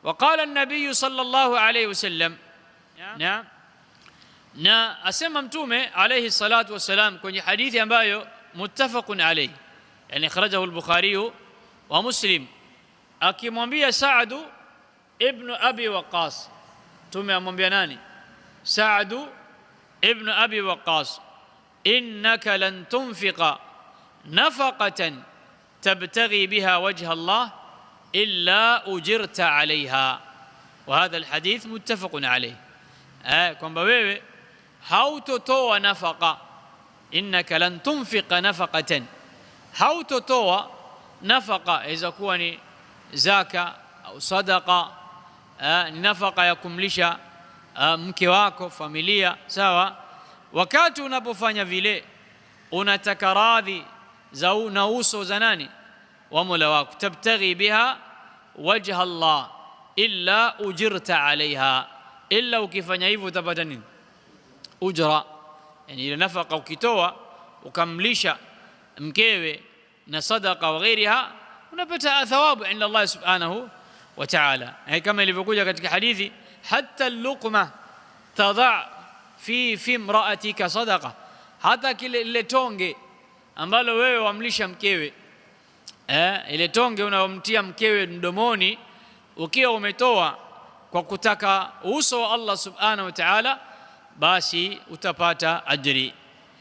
وقال النبي صلى الله عليه وسلم نعم na asema mtume alayhi salatu wasalam kwenye hadithi ambayo muttafaqun alayhi, yani kharajahu al-Bukhari wa Muslim, akimwambia Sa'd ibn Abi Waqqas. Mtume amwambia nani? Sa'd ibn Abi Waqqas, innaka lan tunfiqa nafaqatan tabtaghi biha wajha Allah illa ujirta alayha. Wa hadha al-hadith muttafaqun alayhi, kwamba wewe hautotoa nafaka, innaka lan tunfiqa nafaqatan, hautotoa nafaka, iza kuwa ni zaka au sadaqa, ni nafaka ya kumlisha mke wako, familia, sawa. Wakati unapofanya vile unataka radhi za na uso za nani? Wa Mola wako. Tabtaghi biha wajha Allah illa ujirta alaiha, illa ukifanya hivyo utapata nini? Ujra. Yani ile nafaka ukitoa ukamlisha mkewe na sadaqa wa ghairiha, unapata thawabu inda Allah subhanahu wa ta'ala. Kama ilivyokuja katika hadithi, hatta luqma tadha fi imra'atika sadaqa, hata kile tonge ambalo wewe wamlisha mkewe, ile tonge unayomtia mkewe mdomoni, ukiwa umetoa kwa kutaka uso wa Allah subhanahu wa ta'ala, basi utapata ajri.